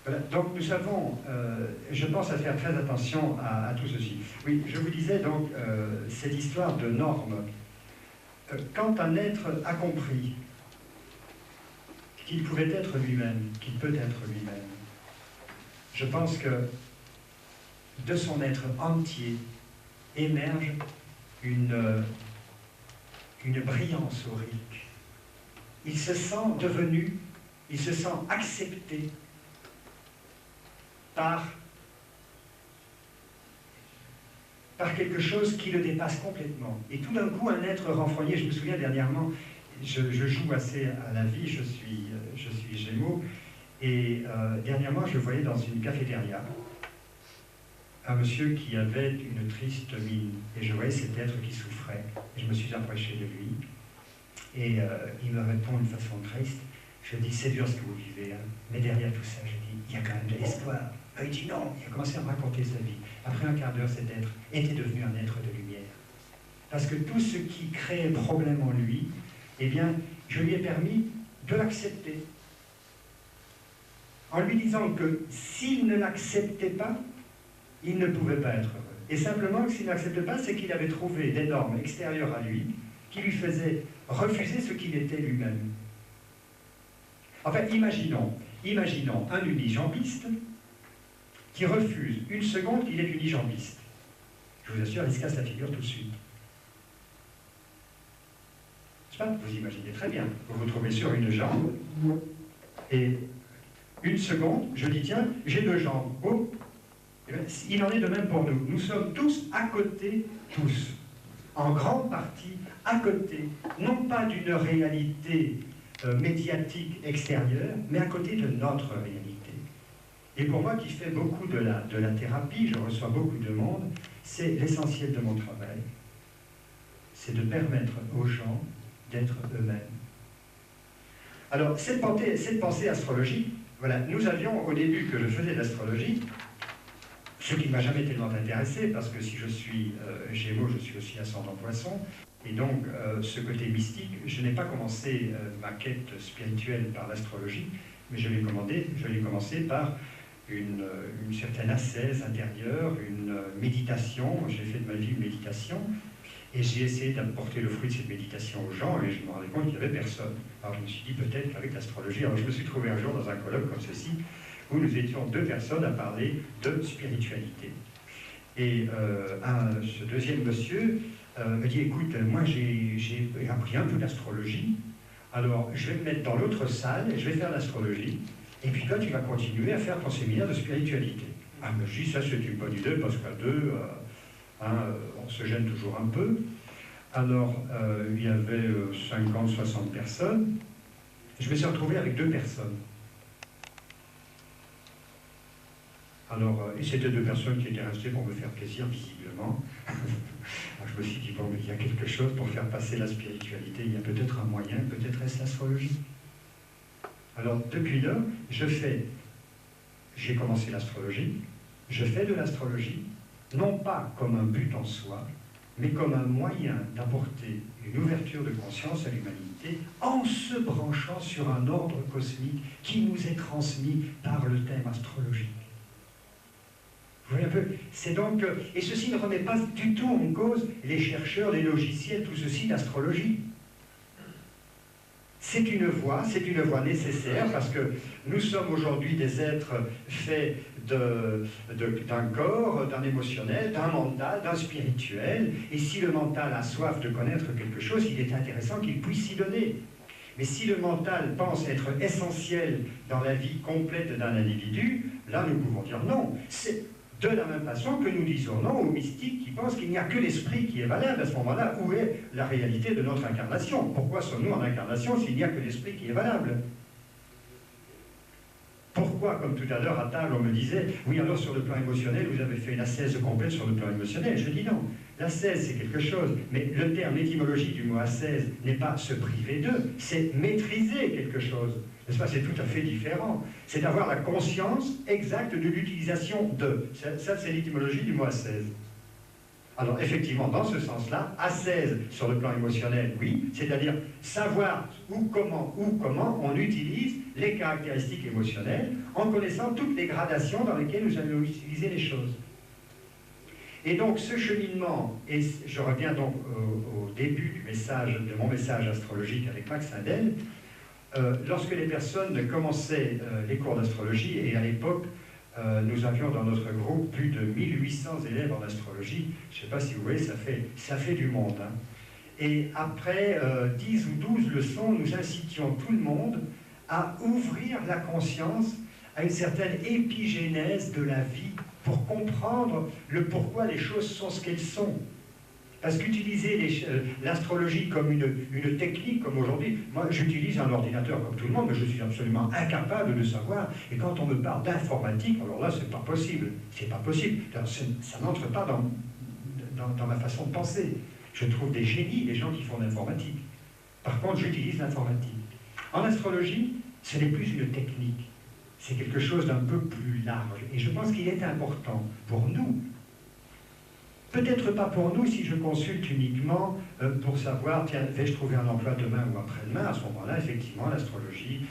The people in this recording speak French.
Voilà. Donc nous avons, je pense, à faire très attention à tout ceci. Oui, je vous disais donc cette histoire de normes. Quand un être a compris qu'il pouvait être lui-même, qu'il peut être lui-même, je pense que de son être entier émerge une brillance aurique. Il se sent devenu, il se sent accepté par quelque chose qui le dépasse complètement. Et tout d'un coup, un être renfrogné, je me souviens dernièrement, je joue assez à la vie, je suis Gémeaux, et dernièrement, je voyais dans une cafétéria un monsieur qui avait une triste mine, et je voyais cet être qui souffrait, et je me suis approché de lui, et il me répond d'une façon triste. Je dis, c'est dur ce que vous vivez, hein. Mais derrière tout ça, je dis, il y a quand même de l'espoir. Il dit non, il a commencé à me raconter sa vie. Après un quart d'heure, cet être était devenu un être de lumière. Parce que tout ce qui créait problème en lui, eh bien, je lui ai permis de l'accepter. En lui disant que s'il ne l'acceptait pas, il ne pouvait pas être heureux. Et simplement, s'il n'acceptait pas, c'est qu'il avait trouvé des normes extérieures à lui qui lui faisaient refuser ce qu'il était lui-même. Enfin, imaginons un unijambiste qui refuse une seconde qu'il est unijambiste. Je vous assure, il se casse la figure tout de suite. Je sais pas, vous imaginez très bien. Vous vous trouvez sur une jambe, et une seconde, je dis, tiens, j'ai deux jambes. Oh. Eh bien, il en est de même pour nous. Nous sommes tous à côté, tous, en grande partie à côté, non pas d'une réalité médiatique extérieure, mais à côté de notre réalité. Et pour moi, qui fais beaucoup de la thérapie, je reçois beaucoup de monde, c'est l'essentiel de mon travail, c'est de permettre aux gens d'être eux-mêmes. Alors, cette pensée astrologique, voilà, nous avions, au début que je faisais de l'astrologie, ce qui ne m'a jamais tellement intéressé, parce que si je suis Gémeaux, je suis aussi ascendant Poisson, et donc ce côté mystique, je n'ai pas commencé ma quête spirituelle par l'astrologie, mais je l'ai commencé par une certaine ascèse intérieure, une méditation. J'ai fait de ma vie une méditation, et j'ai essayé d'apporter le fruit de cette méditation aux gens, et je me rendais compte qu'il n'y avait personne. Alors je me suis dit, peut-être qu'avec l'astrologie, alors je me suis trouvé un jour dans un colloque comme ceci, où nous étions deux personnes à parler de spiritualité. Et ce deuxième monsieur me dit, écoute, moi j'ai appris un peu d'astrologie, alors je vais me mettre dans l'autre salle et je vais faire l'astrologie, et puis toi tu vas continuer à faire ton séminaire de spiritualité. Ah, mais je dis, ça c'est une bonne idée, parce qu'à deux, on se gêne toujours un peu. Alors il y avait 50, 60 personnes, je me suis retrouvé avec deux personnes. Alors, et c'était deux personnes qui étaient restées pour me faire plaisir, visiblement. Alors, je me suis dit, bon, mais il y a quelque chose pour faire passer la spiritualité, il y a peut-être un moyen, peut-être est-ce l'astrologie. Alors, depuis là, j'ai commencé l'astrologie, je fais de l'astrologie, non pas comme un but en soi, mais comme un moyen d'apporter une ouverture de conscience à l'humanité en se branchant sur un ordre cosmique qui nous est transmis par le thème astrologique. Vous voyez un peu, c'est donc, et ceci ne remet pas du tout en cause les chercheurs, les logiciels, tout ceci d'astrologie. C'est une voie nécessaire, parce que nous sommes aujourd'hui des êtres faits d'un corps, d'un émotionnel, d'un mental, d'un spirituel, et si le mental a soif de connaître quelque chose, il est intéressant qu'il puisse s'y donner. Mais si le mental pense être essentiel dans la vie complète d'un individu, là nous pouvons dire non. C'est de la même façon que nous disons non aux mystiques qui pensent qu'il n'y a que l'esprit qui est valable. À ce moment-là, où est la réalité de notre incarnation? Pourquoi sommes-nous en incarnation s'il n'y a que l'esprit qui est valable? Pourquoi, comme tout à l'heure à table, on me disait, oui, alors sur le plan émotionnel, vous avez fait une ascèse complète sur le plan émotionnel? Je dis non. L'ascèse, c'est quelque chose, mais le terme, l'étymologie du mot ascèse n'est pas se priver d'eux, c'est maîtriser quelque chose. N'est-ce pas? C'est tout à fait différent. C'est d'avoir la conscience exacte de l'utilisation de. Ça c'est l'étymologie du mot ascèse. Alors effectivement, dans ce sens-là, ascèse sur le plan émotionnel, oui, c'est-à-dire savoir comment on utilise les caractéristiques émotionnelles en connaissant toutes les gradations dans lesquelles nous allons utiliser les choses. Et donc ce cheminement, et je reviens donc au début de mon message astrologique avec Max Sindel, lorsque les personnes commençaient les cours d'astrologie, et à l'époque, nous avions dans notre groupe plus de 1800 élèves en astrologie, je ne sais pas si vous voyez, ça fait du monde. Hein. Et après 10 ou 12 leçons, nous incitions tout le monde à ouvrir la conscience à une certaine épigénèse de la vie pour comprendre le pourquoi les choses sont ce qu'elles sont. Parce qu'utiliser l'astrologie comme une technique, comme aujourd'hui, moi j'utilise un ordinateur comme tout le monde, mais je suis absolument incapable de savoir. Et quand on me parle d'informatique, alors là c'est pas possible. C'est pas possible. Ça n'entre pas dans ma façon de penser. Je trouve des génies, les gens qui font de l'informatique. Par contre, j'utilise l'informatique. En astrologie, ce n'est plus une technique. C'est quelque chose d'un peu plus large. Et je pense qu'il est important pour nous. Peut-être pas pour nous si je consulte uniquement pour savoir, tiens, vais-je trouver un emploi demain ou après-demain. À ce moment-là, effectivement, l'astrologie